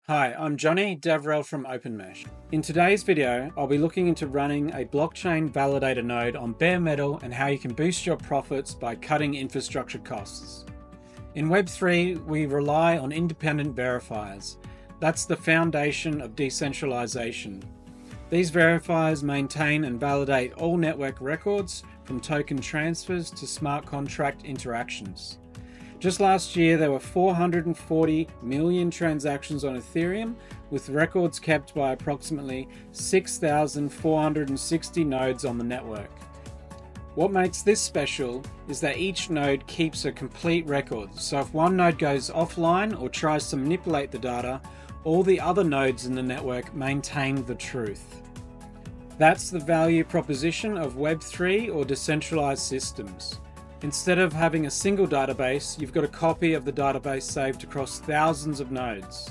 Hi, I'm Johnny Devrel from Openmesh. In today's video, I'll be looking into running a blockchain validator node on bare metal and how you can boost your profits by cutting infrastructure costs. In Web3, we rely on independent verifiers. That's the foundation of decentralization. These verifiers maintain and validate all network records, from token transfers to smart contract interactions. Just last year, there were 440 million transactions on Ethereum, with records kept by approximately 6,460 nodes on the network. What makes this special is that each node keeps a complete record, so if one node goes offline or tries to manipulate the data, all the other nodes in the network maintain the truth. That's the value proposition of Web3 or decentralized systems. Instead of having a single database, you've got a copy of the database saved across thousands of nodes.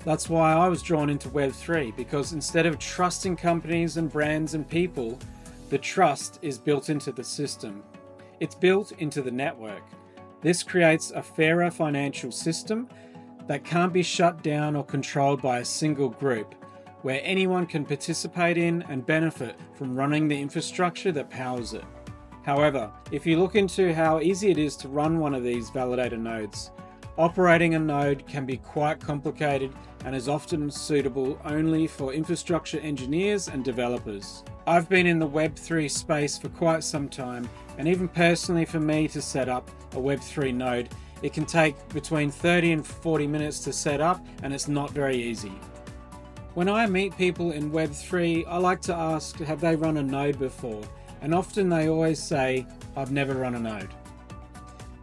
That's why I was drawn into Web3, because instead of trusting companies and brands and people, the trust is built into the system. It's built into the network. This creates a fairer financial system that can't be shut down or controlled by a single group, where anyone can participate in and benefit from running the infrastructure that powers it. However, if you look into how easy it is to run one of these validator nodes, operating a node can be quite complicated and is often suitable only for infrastructure engineers and developers. I've been in the Web3 space for quite some time, and even personally for me to set up a Web3 node, it can take between 30 and 40 minutes to set up, and it's not very easy. When I meet people in Web3, I like to ask, have they run a node before? And often they always say, I've never run a node.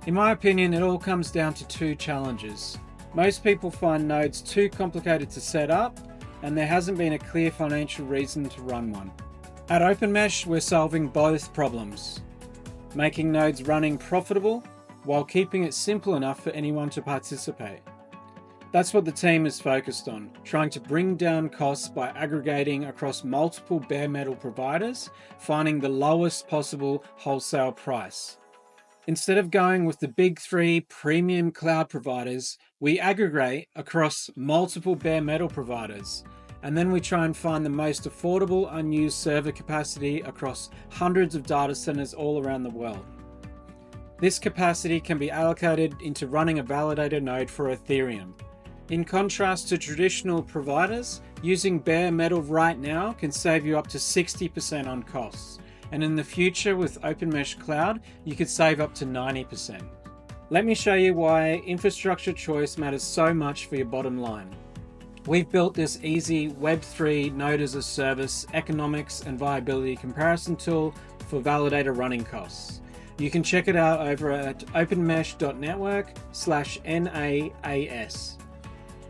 In my opinion, it all comes down to two challenges. Most people find nodes too complicated to set up, and there hasn't been a clear financial reason to run one. At Openmesh, we're solving both problems, making nodes running profitable while keeping it simple enough for anyone to participate. That's what the team is focused on, trying to bring down costs by aggregating across multiple bare metal providers, finding the lowest possible wholesale price. Instead of going with the big three premium cloud providers, we aggregate across multiple bare metal providers, and then we try and find the most affordable unused server capacity across hundreds of data centers all around the world. This capacity can be allocated into running a validator node for Ethereum. In contrast to traditional providers, using bare metal right now can save you up to 60% on costs. And in the future with Openmesh Cloud, you could save up to 90%. Let me show you why infrastructure choice matters so much for your bottom line. We've built this easy Web3 node as a service economics and viability comparison tool for validator running costs. You can check it out over at openmesh.network/NAAS.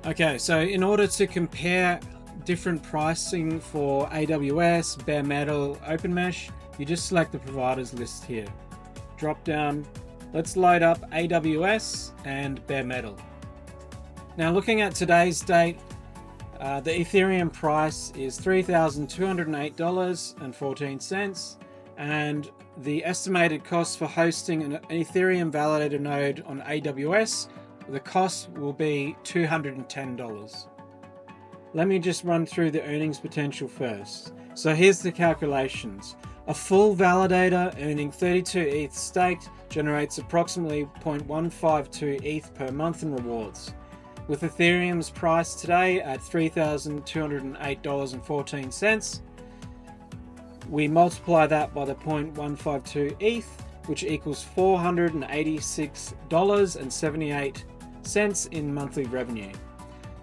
Okay, so in order to compare different pricing for AWS, bare metal, Openmesh, you just select the providers list here. Drop down, let's load up AWS and bare metal. Now looking at today's date, the Ethereum price is $3,208.14, and the estimated cost for hosting an Ethereum Validator node on AWS, the cost will be $210. Let me just run through the earnings potential first. So here's the calculations. A full validator earning 32 ETH staked generates approximately 0.152 ETH per month in rewards. With Ethereum's price today at $3,208.14, we multiply that by the 0.152 ETH, which equals $486.78 in monthly revenue.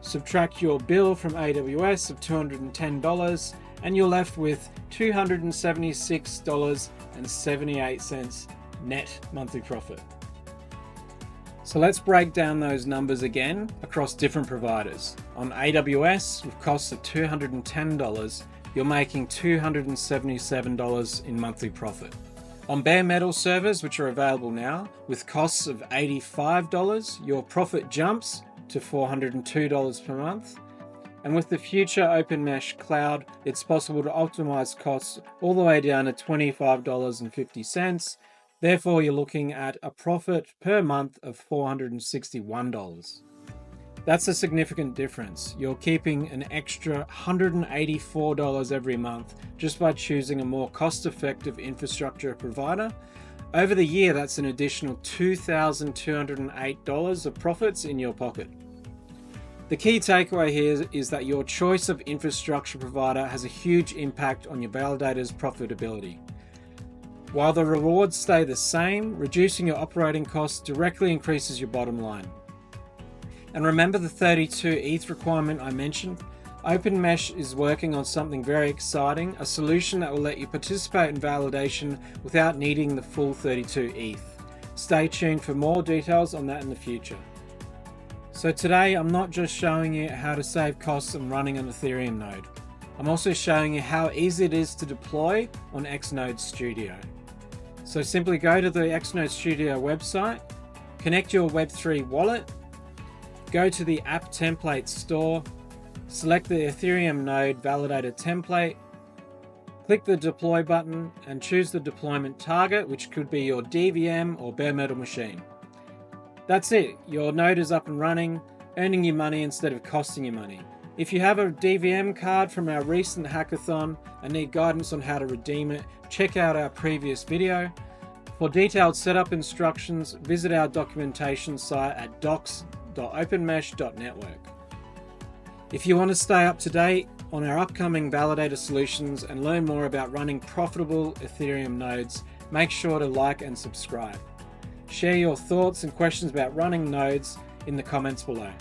Subtract your bill from AWS of $210 and you're left with $276.78 net monthly profit. So let's break down those numbers again across different providers. On AWS, with costs of $210, you're making $277 in monthly profit. On bare metal servers, which are available now, with costs of $85, your profit jumps to $402 per month. And with the future Openmesh Cloud, it's possible to optimize costs all the way down to $25.50. Therefore, you're looking at a profit per month of $461. That's a significant difference. You're keeping an extra $184 every month just by choosing a more cost-effective infrastructure provider. Over the year, that's an additional $2,208 of profits in your pocket. The key takeaway here is that your choice of infrastructure provider has a huge impact on your validator's profitability. While the rewards stay the same, reducing your operating costs directly increases your bottom line. And remember the 32 ETH requirement I mentioned? Openmesh is working on something very exciting, a solution that will let you participate in validation without needing the full 32 ETH. Stay tuned for more details on that in the future. So today I'm not just showing you how to save costs on running an Ethereum node. I'm also showing you how easy it is to deploy on Xnode Studio. So simply go to the Xnode Studio website, connect your Web3 wallet, go to the app template store, select the Ethereum node validator template, click the deploy button and choose the deployment target, which could be your DVM or bare metal machine. That's it, your node is up and running, earning you money instead of costing you money. If you have a DVM card from our recent hackathon and need guidance on how to redeem it, check out our previous video. For detailed setup instructions, visit our documentation site at docs.openmesh.network. If you want to stay up to date on our upcoming validator solutions and learn more about running profitable Ethereum nodes, make sure to like and subscribe. Share your thoughts and questions about running nodes in the comments below.